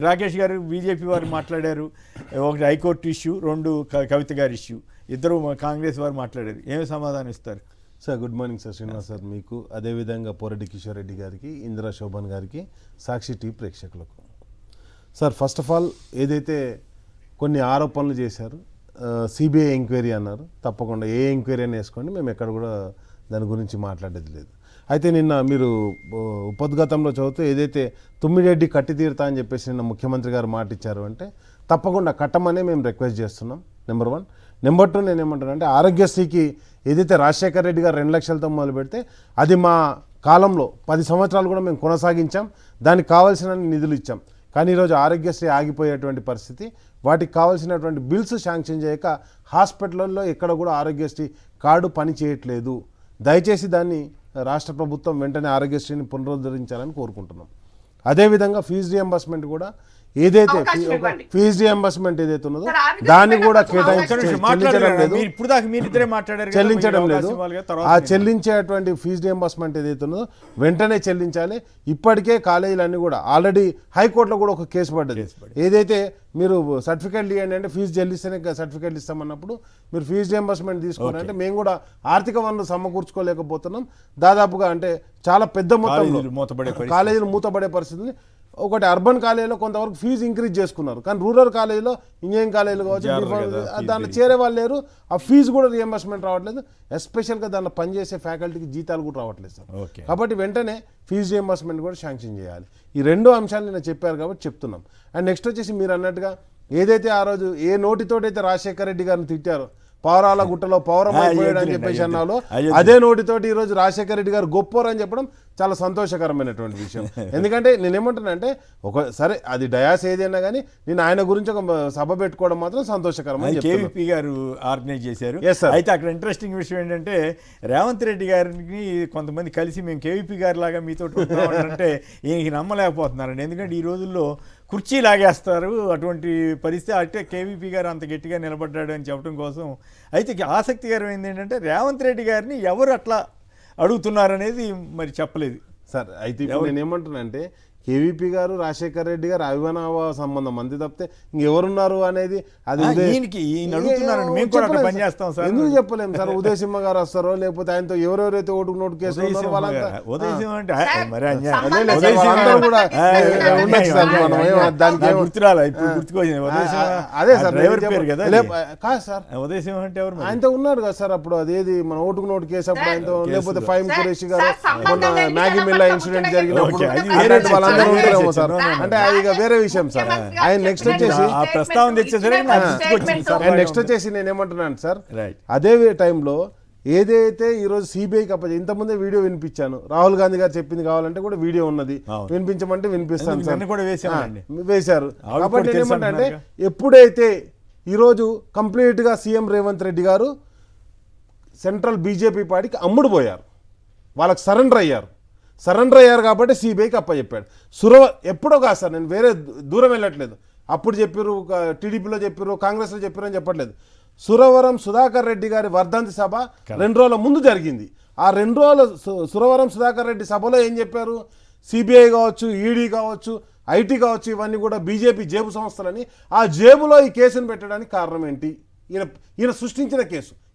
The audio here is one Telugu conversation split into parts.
రాకేష్ గారు బీజేపీ వారు మాట్లాడారు, ఒకటి హైకోర్టు ఇష్యూ, రెండు కవిత గారి ఇష్యూ, ఇద్దరు కాంగ్రెస్ వారు మాట్లాడారు. ఏమి సమాధానం ఇస్తారు? Sir good morning sir, Srinivas sir మీకు, అదేవిధంగా పోరెడ్డి కిషోర్ రెడ్డి గారికి, ఇందిరా శోభన్ గారికి, సాక్షి టీవీ ప్రేక్షకులకు. సార్ ఫస్ట్ ఆఫ్ ఆల్ ఏదైతే కొన్ని ఆరోపణలు చేశారు, సిబిఐ ఎంక్వైరీ అన్నారు, తప్పకుండా ఏ ఎంక్వైరీ అని వేసుకోండి, మేము ఎక్కడ కూడా దాని గురించి మాట్లాడేది లేదు. అయితే నిన్న మీరు ఉపద్ఘాతంలో చదివితే ఏదైతే తుమ్మిరెడ్డి కట్టి తీరుతా అని చెప్పేసి నిన్న ముఖ్యమంత్రి గారు మాట ఇచ్చారు అంటే తప్పకుండా కట్టమనే మేము రిక్వెస్ట్ చేస్తున్నాం. నెంబర్ 1. నెంబర్ 2 నేను ఏమంటానంటే ఆరోగ్యశ్రీకి ఏదైతే రాజశేఖర రెడ్డి గారు 2 లక్షలతో మొదలు పెడితే అది మా కాలంలో 10 సంవత్సరాలు కూడా మేము కొనసాగించాం, దానికి కావాల్సిన నిధులు ఇచ్చాం. కానీ ఈరోజు ఆరోగ్యశ్రీ ఆగిపోయేటువంటి పరిస్థితి, వాటికి కావాల్సినటువంటి బిల్స్ శాంక్షన్ చేయక హాస్పిటల్లో ఎక్కడ కూడా ఆరోగ్యశ్రీ కార్డు పని చేయట్లేదు. దయచేసి దాన్ని రాష్ట్ర ప్రభుత్వం వెంటనే ఆరోగ్యశ్రీని పునరుద్ధరించాలని కోరుకుంటున్నాం. అదేవిధంగా ఫీజు రియంబర్స్మెంట్ కూడా ఏదైతే ఫీజు రియంబర్స్మెంట్ ఏదైతే ఉన్నదో దాన్ని కూడా చెల్లించడం లేదు. ఆ చెల్లించేటువంటి ఫీజు రియంబర్స్మెంట్ ఏదైతే ఉన్నదో వెంటనే చెల్లించాలి. ఇప్పటికే కాలేజీలన్నీ కూడా ఆల్రెడీ హైకోర్టులో కూడా ఒక కేసు పడ్డది. ఏదైతే మీరు సర్టిఫికేట్లు ఇవ్వండి అంటే ఫీజు చెల్లిస్తేనే సర్టిఫికేట్లు ఇస్తామన్నప్పుడు మీరు ఫీజు రియంబర్స్మెంట్ తీసుకోవాలంటే మేము కూడా ఆర్థిక వనరులు సమకూర్చుకోలేకపోతున్నాం. దాదాపుగా అంటే చాలా పెద్ద మొత్తంలో కాలేజీలు మూతపడే పరిస్థితిని. ఒకటి అర్బన్ కాలేజీలో కొంతవరకు ఫీజు ఇంక్రీజ్ చేసుకున్నారు, కానీ రూరల్ కాలేజీలో ఇంజనీరింగ్ కాలేజీలు కావచ్చు దాంట్లో చేరే వాళ్ళు లేరు. ఆ ఫీజు కూడా రియంబర్స్మెంట్ రావట్లేదు. ఎస్పెషల్గా దాంట్లో పనిచేసే ఫ్యాకల్టీకి జీతాలు కూడా రావట్లేదు సార్. కాబట్టి వెంటనే ఫీజు రియంబర్స్మెంట్ కూడా శాంక్షన్ చేయాలి. ఈ 2 అంశాలు నేను చెప్పారు కాబట్టి చెప్తున్నాం. అండ్ నెక్స్ట్ వచ్చేసి మీరు అన్నట్టుగా ఏదైతే ఆ రోజు ఏ నోటితోటైతే రాజశేఖర రెడ్డి గారిని తిట్టారో పౌరాల గుట్టలో పౌరం అయిపోయాడు అని చెప్పేసి అన్నాలో అదే నోటితోటి ఈరోజు రాజశేఖర రెడ్డి గారు గొప్పోరు అని చెప్పడం చాలా సంతోషకరమైనటువంటి విషయం. ఎందుకంటే నేనేమంటున్నానంటే సరే అది డయాస్ ఏదైనా కానీ నేను ఆయన గురించి ఒక సభ పెట్టుకోవడం మాత్రం సంతోషకరం. కేవీపీ గారు ఆర్గనైజ్ చేశారు. అయితే అక్కడ ఇంట్రెస్టింగ్ విషయం ఏంటంటే రేవంత్ రెడ్డి గారిని కొంతమంది కలిసి మేము కేవీపీ గారి లాగా మీతో అంటే ఈయనకి నమ్మలేకపోతున్నారండి. ఎందుకంటే ఈ రోజుల్లో కుర్చీ లాగేస్తారు, అటువంటి పరిస్థితి. అంటే కేవీపీ గారు అంత గట్టిగా నిలబడ్డాడు అని చెప్పడం కోసం. అయితే ఆసక్తికరమైంది ఏంటంటే రేవంత్ రెడ్డి గారిని ఎవరు అట్లా అడుగుతున్నారనేది మరి చెప్పలేదు సార్. అయితే ఇప్పుడు నేను ఏమంటున్నానంటే కేవీపీ గారు రాజశేఖర రెడ్డి గారు అభిమానవ సంబంధం అంతే తప్పితే ఇంకెవరున్నారు అనేది అది ఎందుకు చెప్పలేము సార్. ఉదయ్ సింహ గారు వస్తారో లేకపోతే ఆయనతో ఎవరెవరైతే ఓటుకు నోటు కేసులు ఉన్నారో వాళ్ళంతా అదే సార్. కాదు సార్, ఆయనతో ఉన్నాడు కదా సార్ అప్పుడు అదేది మన ఓటుకు నోటు కేసు అప్పుడు ఆయనతో, లేకపోతే ఫైమ్ ఖురేషి గారు మొన్న మ్యాగీ మిల్లా ఇన్సిడెంట్ జరిగినప్పుడు వాళ్ళందరూ ఉంటారేమో సార్. అంటే అది వేరే విషయం సార్. ఆయన నెక్స్ట్ వచ్చేసి నేను ఏమంటున్నాను సార్, అదే టైంలో ఏదైతే ఈరోజు సిబిఐకి ఇంతకుముందే వీడియో వినిపించాను, రాహుల్ గాంధీ గారు చెప్పింది కావాలంటే కూడా వీడియో ఉన్నది, వినిపించమంటే వినిపిస్తాను సార్. వేశారు. కాబట్టి ఏమంటే ఎప్పుడైతే ఈరోజు కంప్లీట్గా సీఎం రేవంత్ రెడ్డి గారు సెంట్రల్ బీజేపీ పార్టీకి అమ్ముడు పోయారు, వాళ్ళకి సరెండర్ అయ్యారు కాబట్టి సిబిఐకి అప్పచెప్పాడు. ఎప్పుడో కాదు సార్, నేను వేరే దూరం వెళ్ళట్లేదు. అప్పుడు చెప్పారు, టీడీపీలో చెప్పారు, కాంగ్రెస్లో చెప్పారు అని చెప్పట్లేదు. సురవరం సుధాకర్ రెడ్డి గారి వర్ధంతి సభ 2 రోజుల ముందు జరిగింది. ఆ 2 రోజుల సురవరం సుధాకర్ రెడ్డి సభలో ఏం చెప్పారు, సిబిఐ కావచ్చు, ఈడీ కావచ్చు, ఐటీ కావచ్చు, ఇవన్నీ కూడా బీజేపీ జేబు సంస్థలని, ఆ జేబులో ఈ కేసును పెట్టడానికి కారణం ఏంటి? ఈయన సృష్టించిన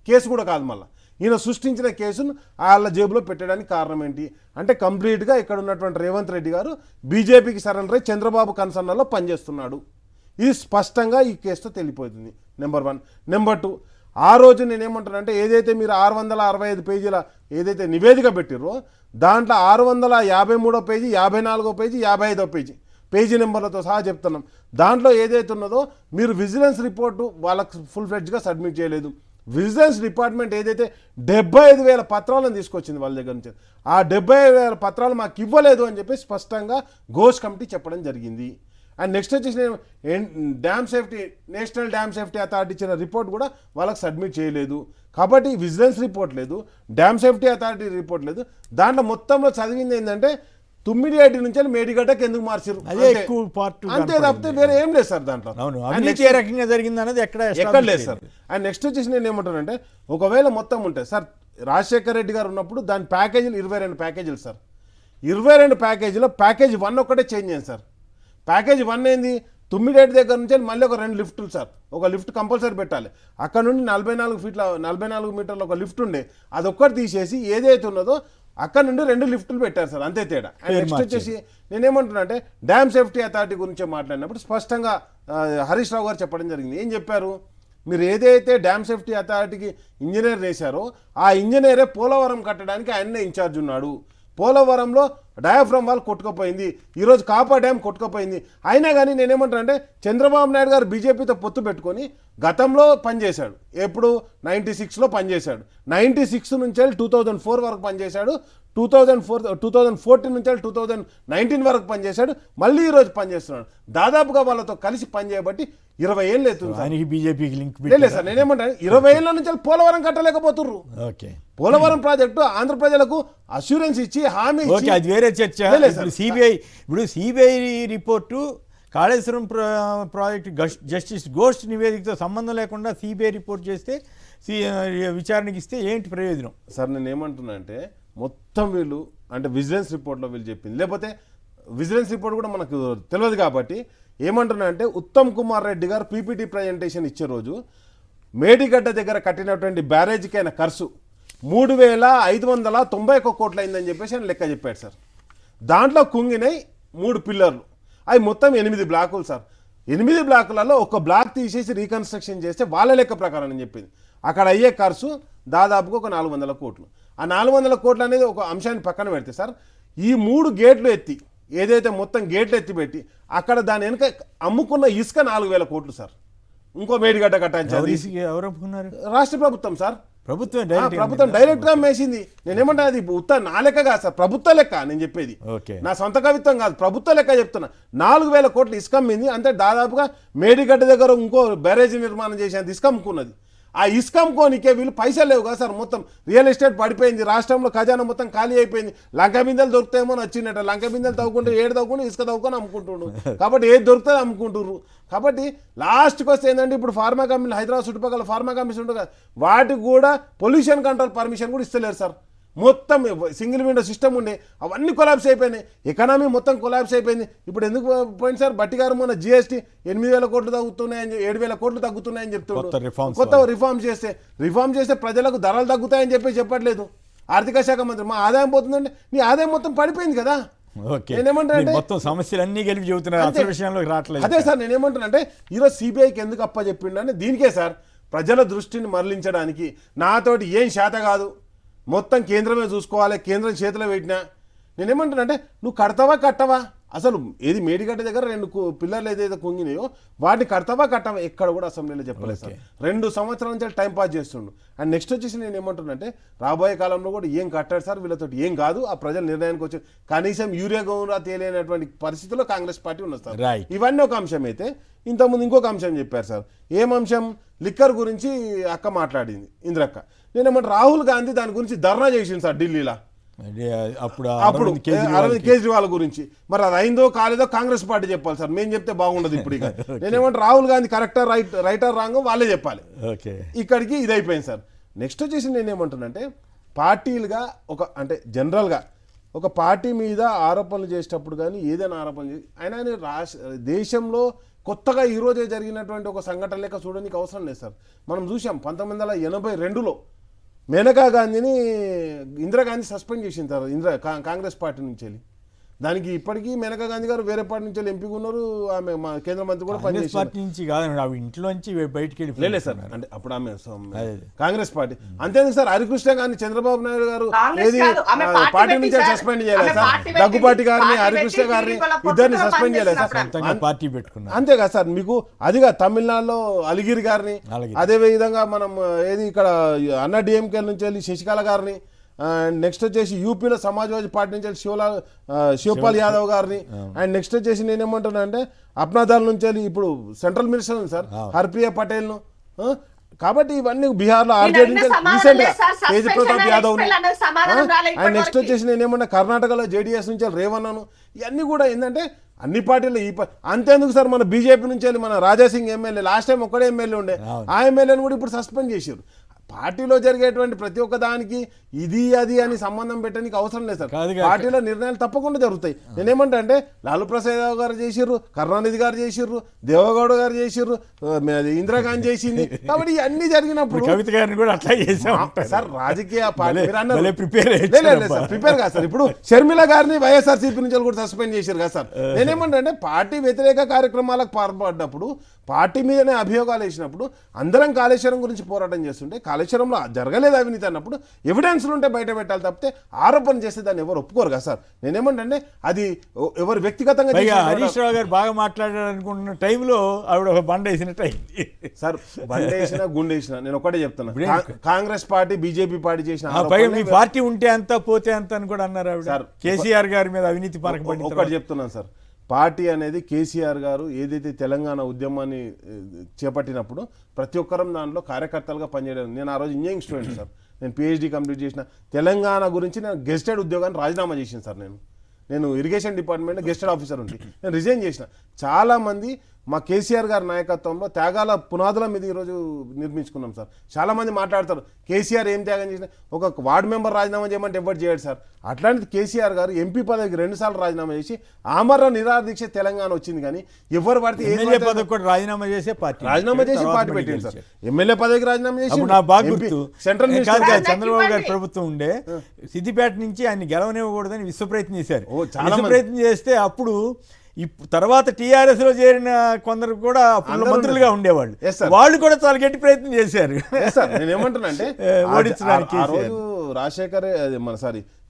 కేసు కూడా కాదు, మళ్ళీ ఈయన సృష్టించిన కేసును వాళ్ళ జేబులో పెట్టడానికి కారణం ఏంటి అంటే కంప్లీట్గా ఇక్కడ ఉన్నటువంటి రేవంత్ రెడ్డి గారు బీజేపీకి సరెండర్ అయి చంద్రబాబు కన్సర్న్లో పనిచేస్తున్నాడు. ఇది స్పష్టంగా ఈ కేసుతో తెలిపోతుంది. నెంబర్ 1. నెంబర్ 2, ఆ రోజు నేనేమంటానంటే ఏదైతే మీరు 665 పేజీల ఏదైతే నివేదిక పెట్టిరో దాంట్లో 653వ పేజీ, 54వ పేజీ, 55వ పేజీ నెంబర్లతో సహా చెప్తున్నాం. దాంట్లో ఏదైతే ఉన్నదో మీరు విజిలెన్స్ రిపోర్టు వాళ్ళకి ఫుల్ ఫ్లెడ్జ్గా సబ్మిట్ చేయలేదు. విజిలెన్స్ డిపార్ట్మెంట్ ఏదైతే 75,000 పత్రాలను తీసుకొచ్చింది వాళ్ళ దగ్గర నుంచి, ఆ 75,000 పత్రాలు మాకు ఇవ్వలేదు అని చెప్పి స్పష్టంగా ఘోష్ కమిటీ చెప్పడం జరిగింది. అండ్ నెక్స్ట్ వచ్చేసి నేను నేషనల్ డ్యామ్ సేఫ్టీ అథారిటీ ఇచ్చిన రిపోర్ట్ కూడా వాళ్ళకి సబ్మిట్ చేయలేదు. కాబట్టి విజిలెన్స్ రిపోర్ట్ లేదు, డ్యామ్ సేఫ్టీ అథారిటీ రిపోర్ట్ లేదు. దాంట్లో మొత్తంలో చదివింది ఏంటంటే 9 నుంచి మేడిగడ్డకి ఎందుకు మార్చారు అంతే తప్పితే వేరే ఏం లేదు సార్. దాంట్లో ఎక్కడ లేదు సార్. అండ్ నెక్స్ట్ వచ్చేసి నేను ఏమంటానంటే ఒకవేళ మొత్తం ఉంటే సార్ రాజశేఖర రెడ్డి గారు ఉన్నప్పుడు దాని ప్యాకేజీలు 22 ప్యాకేజీలు సార్. 22 ప్యాకేజీలో ప్యాకేజ్ 1 ఒక్కటే చేంజ్ అయ్యింది సార్. ప్యాకేజ్ 1 ఏంది, తుమ్మిడేటి దగ్గర నుంచి మళ్ళీ ఒక 2 లిఫ్టులు సార్, ఒక లిఫ్ట్ కంపల్సరీ పెట్టాలి. అక్కడ నుండి 44 మీటర్ల ఒక లిఫ్ట్ ఉండే, అదొక్కటి తీసేసి ఏదైతే ఉన్నదో అక్కడ నుండి 2 లిఫ్టులు పెట్టారు సార్, అంతే తేడా. అండ్ నెక్స్ట్ వచ్చేసి నేనేమంటున్నా అంటే డ్యామ్ సేఫ్టీ అథారిటీ గురించి మాట్లాడినప్పుడు స్పష్టంగా హరీష్ రావు గారు చెప్పడం జరిగింది. ఏం చెప్పారు, మీరు ఏదైతే డ్యామ్ సేఫ్టీ అథారిటీకి ఇంజనీర్ వేశారో ఆ ఇంజనీరే పోలవరం కట్టడానికి ఆయన్నే ఇన్ఛార్జ్ ఉన్నాడు. పోలవరంలో డయాఫ్రమ్ వాల్ కొట్టుకుపోయింది, ఈరోజు కాపా డ్యామ్ కొట్టుకుపోయింది. అయినా కానీ నేనేమంటాను అంటే చంద్రబాబు నాయుడు గారు బీజేపీతో పొత్తు పెట్టుకొని గతంలో పనిచేశాడు, ఎప్పుడు 96లో పనిచేశాడు, 96 నుంచి 2004 వరకు పనిచేశాడు, 2014 నుంచి 2019 వరకు పనిచేశాడు, మళ్ళీ ఈరోజు పనిచేస్తున్నాడు. దాదాపుగా వాళ్ళతో కలిసి పనిచేయబట్టి 20 ఏళ్ళు అవుతుంది. బీజేపీకి లింక్ లేదు సార్, నేనేమంటాను 20 ఏళ్ళ నుంచి పోలవరం కట్టలేకపోతుర్రు. పోలవరం ప్రాజెక్టు ఆంధ్ర ప్రజలకు అష్యూరెన్స్ ఇచ్చి హామీ ఇచ్చి, అది వేరే చర్చ. CBI report Kaleshwaram project justice Ghosh నివేదికతో సంబంధం లేకుండా సిబిఐ రిపోర్ట్ చేస్తే విచారణకి ఇస్తే ఏంటి ప్రయోజనం సార్? నేను ఏమంటున్నా అంటే మొత్తం వీళ్ళు అంటే విజిలెన్స్ రిపోర్ట్లో వీళ్ళు చెప్పింది, లేకపోతే విజిలెన్స్ రిపోర్ట్ కూడా మనకు తెలియదు కాబట్టి ఏమంటున్నా అంటే ఉత్తమ్ కుమార్ రెడ్డి గారు పీపీటీ ప్రజెంటేషన్ ఇచ్చే రోజు మేడిగడ్డ దగ్గర కట్టినటువంటి బ్యారేజ్కి అయిన ఖర్చు 3,591 కోట్లు అయిందని చెప్పేసి ఆయన లెక్క చెప్పాడు సార్. దాంట్లో కుంగినాయి 3 పిల్లర్లు, అవి మొత్తం 8 బ్లాకులు సార్. 8 బ్లాకులలో ఒక బ్లాక్ తీసేసి రీకన్స్ట్రక్షన్ చేస్తే వాళ్ళ లెక్క ప్రకారం అని చెప్పింది. అక్కడ అయ్యే ఖర్చు దాదాపుగా ఒక 400 కోట్లు. ఆ 400 కోట్లు అనేది ఒక అంశాన్ని పక్కన పెడితే సార్, ఈ 3 గేట్లు ఎత్తి ఏదైతే మొత్తం గేట్లు ఎత్తి పెట్టి అక్కడ దాని వెనుక అమ్ముకున్న ఇసుక 4,000 కోట్లు సార్. ఇంకో మేడిగడ్డ కట్టించారు, రాష్ట్ర ప్రభుత్వం సార్, ప్రభుత్వం డైరెక్ట్ గా మేసింది. నేనేమంటా అది నా లెక్క కాదు సార్, ప్రభుత్వ లెక్క నేను చెప్పేది, నా సొంత కవిత్వం కాదు, ప్రభుత్వ లెక్క చెప్తున్నా. 4,000 కోట్లు ఇసుక అమ్మింది, అంటే దాదాపుగా మేడిగడ్డ దగ్గర ఇంకో బ్యారేజీ నిర్మాణం చేసేంత ఇసుక అమ్ముకున్నది. ఆ ఇసుక అమ్ముకోనికే వీళ్ళు పైసలు లేవు కదా సార్, మొత్తం రియల్ ఎస్టేట్ పడిపోయింది, రాష్ట్రంలో ఖజానా మొత్తం ఖాళీ అయిపోయింది. లంక బిందెలు దొరుకుతాయేమో వచ్చినట్ట, లంక బిందెలు తవ్వుకుంటే ఏడు తవ్వుకుంటే ఇసుక తవ్వుకొని అమ్ముకుంటుండ్రు, కాబట్టి ఏది దొరుకుతుంది అమ్ముకుంటున్నారు. కాబట్టి లాస్ట్కి వస్తే ఏంటంటే ఇప్పుడు ఫార్మా కంపెనీలు హైదరాబాద్ చుట్టుపక్కల ఫార్మా కంపెనీస్ ఉంటుంది కదా, వాటికి కూడా పొల్యూషన్ కంట్రోల్ పర్మిషన్ కూడా ఇస్తలేరు సార్. మొత్తం సింగిల్ విండో సిస్టమ్ ఉండే అవన్నీ కొలాబ్స్ అయిపోయినాయి, ఎకనామీ మొత్తం కొలాబ్స్ అయిపోయింది. ఇప్పుడు ఎందుకు పోయింది సార్? బట్టి గారు మొన్న జిఎస్టీ 8,000 కోట్లు తగ్గుతున్నాయని 7,000 కోట్లు తగ్గుతున్నాయని చెప్తున్నారు. కొత్త రిఫార్మ్ చేస్తే ప్రజలకు ధరలు తగ్గుతాయని చెప్పట్లేదు ఆర్థిక శాఖ మంత్రి. మా ఆదాయం పోతుందంటే నీ ఆదాయం మొత్తం పడిపోయింది కదా. మొత్తం సమస్యలన్నీ కలిపి చెబుతున్నారు. అదే సార్ నేనేమంటున్నా అంటే ఈరోజు సిబిఐకి ఎందుకు అప్పచెప్పిండే దీనికే సార్, ప్రజల దృష్టిని మరలించడానికి. నాతోటి ఏం శాత కాదు, మొత్తం కేంద్రమే చూసుకోవాలి, కేంద్రం చేతిలో పెట్టినా. నేనేమంటున్నా అంటే నువ్వు కట్టవా అసలు ఏది మేడిగడ్డ దగ్గర 2 పిల్లర్లు ఏదైతే కుంగినాయో వాటిని కట్టవా ఎక్కడ కూడా అసెంబ్లీలో చెప్పలేదు సార్. 2 సంవత్సరాల నుంచి టైం పాస్ చేస్తుండు. అండ్ నెక్స్ట్ వచ్చేసి నేను ఏమంటున్నా అంటే రాబోయే కాలంలో కూడా ఏం కట్టాడు సార్, వీళ్ళతో ఏం కాదు, ఆ ప్రజల నిర్ణయానికి వచ్చి కనీసం యూరియా గౌరా తేలేనటువంటి పరిస్థితుల్లో కాంగ్రెస్ పార్టీ ఉన్నది సార్. ఇవన్నీ ఒక అంశం అయితే, ఇంతకుముందు ఇంకొక అంశం చెప్పారు సార్. ఏం అంశం? లిక్కర్ గురించి అక్క మాట్లాడింది, ఇంద్రక్క. నేనేమంటే రాహుల్ గాంధీ దాని గురించి ధర్నా చేసింది సార్ ఢిల్లీలో, అప్పుడు అరవింద్ కేజ్రీవాల్ గురించి. మరి అది అయిందో కాలేదో కాంగ్రెస్ పార్టీ చెప్పాలి సార్, మేము చెప్తే బాగుండదు. ఇప్పుడు ఇక నేనేమంటే రాహుల్ గాంధీ కరెక్టా రైటర్ రాంగ్ వాళ్ళే చెప్పాలి. ఇక్కడికి ఇది అయిపోయింది సార్. నెక్స్ట్ వచ్చేసి నేనేమంటున్నానంటే పార్టీలుగా అంటే జనరల్గా ఒక పార్టీ మీద ఆరోపణలు చేసేటప్పుడు కానీ ఏదైనా ఆరోపణలు అయినా దేశంలో కొత్తగా ఈరోజే జరిగినటువంటి ఒక సంఘటన లెక్క చూడడానికి అవసరం లేదు సార్. మనం చూసాం 1982లో మేనకా గాంధీని ఇందిరాగాంధీ సస్పెండ్ చేసింది సార్ కాంగ్రెస్ పార్టీ నుంచి వెళ్ళి. దానికి ఇప్పటికీ మేనకా గాంధీ గారు వేరే పార్టీ నుంచి ఎంపీగా ఉన్నారు, ఆమె మా కేంద్ర మంత్రి కూడా పనిచేసారు. ఇంట్లోంచి బయటికి లేదు సార్, అంటే అప్పుడు ఆమె కాంగ్రెస్ పార్టీ. అంతేందుకు సార్ హరికృష్ణ గారిని చంద్రబాబు నాయుడు గారు ఏది పార్టీ నుంచి సస్పెండ్ చేయలేదు సార్. దగ్గుపాటి గారిని హరికృష్ణ గారిని ఇద్దరిని సస్పెండ్ చేయలేదు సార్, పార్టీ పెట్టుకున్నారు. అంతేగా సార్. మీకు అదిగా తమిళనాడులో అలిగిరి గారిని, అదే విధంగా మనం ఏది ఇక్కడ అన్నా డిఎంకే నుంచి వెళ్ళి శశికళ గారిని, అండ్ నెక్స్ట్ వచ్చేసి యూపీలో సమాజ్వాదీ పార్టీ నుంచి శివపాల్ యాదవ్ గారిని, అండ్ నెక్స్ట్ వచ్చేసి నేనేమంటున్నా అంటే అప్నాదల్ నుంచి వెళ్ళి ఇప్పుడు సెంట్రల్ మినిస్టర్ ఉంది సార్ హర్ప్రియ పటేల్ను. కాబట్టి ఇవన్నీ బీహార్లో ఆర్జేడీ నుంచి రీసెంట్ గా తేజ్ ప్రతాప్ యాదవ్, అండ్ నెక్స్ట్ వచ్చేసి నేనేమన్నా కర్ణాటకలో జేడీఎస్ నుంచి రేవన్నను. ఇవన్నీ కూడా ఏంటంటే అన్ని పార్టీలు అంతేందుకు సార్ మన బీజేపీ నుంచి వెళ్ళి మన రాజాసింగ్ ఎమ్మెల్యే లాస్ట్ టైం ఒక్కడే ఎమ్మెల్యే ఉండే, ఆ ఎమ్మెల్యేని కూడా ఇప్పుడు సస్పెండ్ చేశారు. పార్టీలో జరిగేటువంటి ప్రతి ఒక్క దానికి ఇది అది అని సంబంధం పెట్టడానికి అవసరం లేదు సార్. పార్టీలో నిర్ణయాలు తప్పకుండా జరుగుతాయి. నేనేమంటా అంటే లాలూ ప్రసాద్ యాదవ్ గారు చేసిర్రు, కరుణానిధి గారు చేసిర్రు, దేవగౌడ గారు చేసిర్రు, ఇందిరాగాంధీ చేసింది. కాబట్టి ఇవన్నీ జరిగినప్పుడు కవిత గారిని కూడా అట్లా చేసాం సార్. రాజకీయ పార్టీ ప్రిపేర్ కాదు సార్. ఇప్పుడు షర్మిల గారిని వైఎస్ఆర్సీపీ నుంచి కూడా సస్పెండ్ చేశారు కదా సార్. నేనేమంటా అంటే పార్టీ వ్యతిరేక కార్యక్రమాలకు పాల్పడ్డప్పుడు, పార్టీ మీదనే అభియోగాలు వేసినప్పుడు, అందరం కాళేశ్వరం గురించి పోరాటం చేస్తుంటే కాళేశ్వరంలో జరగలేదు అవినీతి అన్నప్పుడు ఎవిడెన్స్లు ఉంటే బయట పెట్టాలి తప్పితే ఆరోపణ చేస్తే దాన్ని ఎవరు ఒప్పుకోరు కదా సార్. నేనేమంటే అది ఎవరు వ్యక్తిగతంగా హరీష్ రావు గారు బాగా మాట్లాడాలనుకుంటున్న టైంలో ఆవిడ ఒక బండ వేసినట్టు అయింది సార్. బండ వేసినా గుండె వేసినా నేను ఒకటే చెప్తున్నా, కాంగ్రెస్ పార్టీ బీజేపీ పార్టీ చేసిన మీ పార్టీ ఉంటే అంత పోతే అంత అని కూడా అన్నారు ఆవిడ. సార్ కేసీఆర్ గారి మీద అవినీతి పరకబడి ఒకటి చెప్తున్నాను సార్. పార్టీ అనేది కేసీఆర్ గారు ఏదైతే తెలంగాణ ఉద్యమాన్ని చేపట్టినప్పుడు ప్రతి ఒక్కరం దాంట్లో కార్యకర్తలుగా పనిచేయడం. నేను ఆ రోజు ఇంజనీరింగ్ స్టూడెంట్ సార్. నేను పిహెచ్డీ కంప్లీట్ చేసిన. తెలంగాణ గురించి నేను గెస్టెడ్ ఉద్యోగాన్ని రాజీనామా చేసాను సార్. నేను ఇరిగేషన్ డిపార్ట్మెంట్ గెస్టెడ్ ఆఫీసర్ ఉంటే నేను రిజైన్ చేసిన. చాలామంది మా కేసీఆర్ గారి నాయకత్వంలో త్యాగాల పునాదుల మీద ఈరోజు నిర్మించుకున్నాం సార్. చాలామంది మాట్లాడతారు కేసీఆర్ ఏం త్యాగం చేసిన, ఒక వార్డు మెంబర్ రాజీనామా చేయమంటే ఎవరు చేయడు సార్. అట్లాంటిది కేసీఆర్ గారు ఎంపీ పదవికి 2 సార్లు రాజీనామా చేసి ఆమరణ నిరాహార దీక్ష తెలంగాణ వచ్చింది. కానీ ఎవరు పడితే రాజీనామా చేసి పార్టీ పెట్టింది సార్. ఎమ్మెల్యే పదవికి రాజీనామా చేసి సెంట్రల్ చంద్రబాబు గారి ప్రభుత్వం ఉండే సిద్దిపేట నుంచి ఆయన గెలవనివ్వకూడదని విశ్వప్రయత్నం చేశారు. ప్రయత్నం చేస్తే అప్పుడు తర్వాత టీఆర్ఎస్ లో చేరిన కొందరు కూడా అప్పుడు మంత్రులుగా ఉండేవాళ్ళు, వాళ్ళు కూడా చాలా గట్టి ప్రయత్నం చేశారు. నేను ఏమంటున్నా అంటే ఓడించడానికి రాజశేఖర్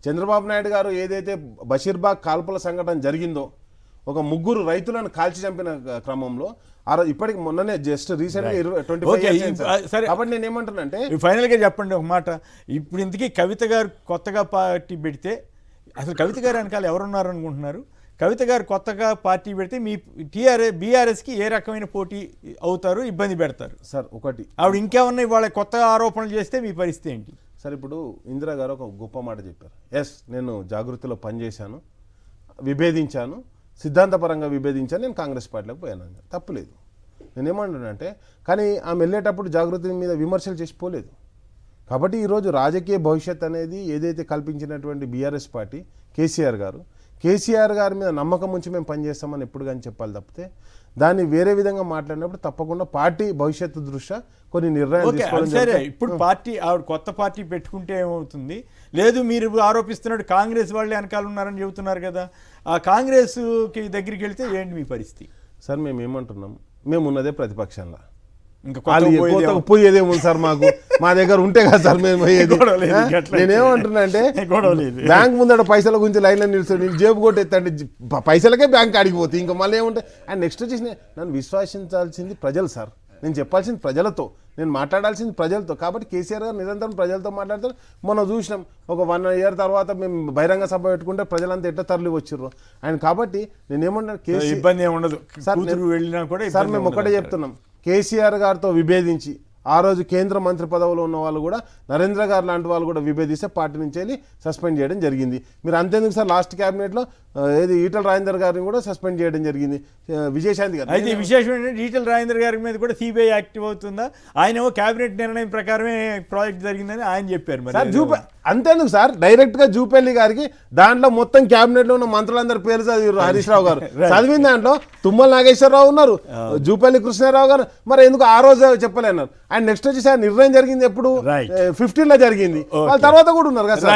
చంద్రబాబు నాయుడు గారు ఏదైతే బషీర్బాగ్ కాల్పుల సంఘటన జరిగిందో, ఒక 3 రైతులను కాల్చి చంపిన క్రమంలో ఇప్పటికి మొన్ననే జస్ట్ రీసెంట్ గా 25 years. కాబట్టి నేను ఏమంటున్నా అంటే ఫైనల్ గా చెప్పండి ఒక మాట. ఇప్పుడు ఇంతకీ కవిత గారు కొత్తగా పార్టీ పెడితే అసలు కవిత గారు వెనకాల ఎవరున్నారు అనుకుంటున్నారు? కవిత గారు కొత్తగా పార్టీ పెడితే మీ బీఆర్ఎస్కి ఏ రకమైన పోటీ అవుతారు, ఇబ్బంది పెడతారు సార్? ఒకటి ఆవిడ ఇంకేమన్నా ఇవాళ కొత్త ఆరోపణలు చేస్తే మీ పరిస్థితి ఏంటి సార్? ఇప్పుడు ఇందిరా గారు ఒక గొప్ప మాట చెప్పారు. నేను జాగృతిలో పనిచేశాను, విభేదించాను, సిద్ధాంతపరంగా విభేదించాను, నేను కాంగ్రెస్ పార్టీలోకి పోయాను. తప్పులేదు. నేనేమంటున్నానంటే కానీ ఆమె వెళ్ళేటప్పుడు జాగృతి మీద విమర్శలు చేసిపోలేదు. కాబట్టి ఈరోజు రాజకీయ భవిష్యత్ అనేది ఏదైతే కల్పించినటువంటి బీఆర్ఎస్ పార్టీ, కేసీఆర్ గారి మీద నమ్మకం ఉంచి మేము పనిచేస్తామని ఎప్పుడు కానీ చెప్పాలి తప్పితే దాన్ని వేరే విధంగా మాట్లాడినప్పుడు తప్పకుండా పార్టీ భవిష్యత్తు దృష్ట్యా కొన్ని నిర్ణయాలు తీసుకోవడం. సరే, ఇప్పుడు పార్టీ ఆవిడ కొత్త పార్టీ పెట్టుకుంటే ఏమవుతుంది? లేదు మీరు ఆరోపిస్తున్నాడు కాంగ్రెస్ వాళ్ళే వెనకాల ఉన్నారని చెబుతున్నారు కదా, ఆ కాంగ్రెస్కి దగ్గరికి వెళ్తే ఏంటి మీ పరిస్థితి? సార్ మేము ఏమంటున్నాం, మేము ఉన్నదే ప్రతిపక్షంలో, పోయేదేమో సార్ మాకు మా దగ్గర ఉంటే కదా సార్ మేము పోయేది. నేనేమంటున్నా అంటే బ్యాంక్ ముందట పైసల గురించి లైన్లో నిలుస్తుంది, జేబు కొట్టేస్తండి, పైసలకే బ్యాంక్ అడిగిపోతుంది. ఇంకా మళ్ళీ ఏముంటాయి? అండ్ నెక్స్ట్ వచ్చేసి నన్ను విశ్వసించాల్సింది ప్రజలు సార్. నేను చెప్పాల్సింది ప్రజలతో, నేను మాట్లాడాల్సింది ప్రజలతో. కాబట్టి కేసీఆర్ గారు నిరంతరం ప్రజలతో మాట్లాడతారు. మనం చూసినాం ఒక 1 year తర్వాత మేము బహిరంగ సభ పెట్టుకుంటే ప్రజలంతా ఎట్లా తరలి వచ్చిర్రు ఆయన. కాబట్టి నేనేమన్నా ఇబ్బంది ఏమి ఉండదు సార్. మేము ఒకటే చెప్తున్నాం, కేసీఆర్ గారితో విభేదించి ఆ రోజు కేంద్ర మంత్రి పదవిలో ఉన్న వాళ్ళు కూడా, నరేంద్ర గారు లాంటి వాళ్ళు కూడా విభేదిస్తే పార్టీ నుంచి వెళ్ళి సస్పెండ్ చేయడం జరిగింది. మీరు అంతేందుకు సార్ లాస్ట్ క్యాబినెట్లో ఏది ఈటల రాజేందర్ గారిని కూడా సస్పెండ్ చేయడం జరిగింది, విజయశాంతి గారు. అయితే విశేషం ఏంటంటే ఈటల రాజేందర్ గారి మీద కూడా సిబిఐ యాక్టివ్ అవుతుందా? ఆయన ఏమో క్యాబినెట్ నిర్ణయం ప్రకారమే ప్రాజెక్ట్ జరిగిందని ఆయన చెప్పారు. అంతేందుకు సార్, డైరెక్ట్ గా జూపల్లి గారికి దాంట్లో మొత్తం క్యాబినెట్ లో ఉన్న మంత్రులందరి పేర్లు చదివారు. హరీష్ రావు గారు చదివిన దాంట్లో తుమ్మల నాగేశ్వరరావు ఉన్నారు, జూపల్లి కృష్ణారావు గారు. మరి ఎందుకు ఆ రోజు చెప్పలేన్నారు? అండ్ నెక్స్ట్ వచ్చి సార్ నిర్ణయం జరిగింది ఎప్పుడు? 15 జరిగింది. వాళ్ళ తర్వాత కూడా ఉన్నారు కదా సార్.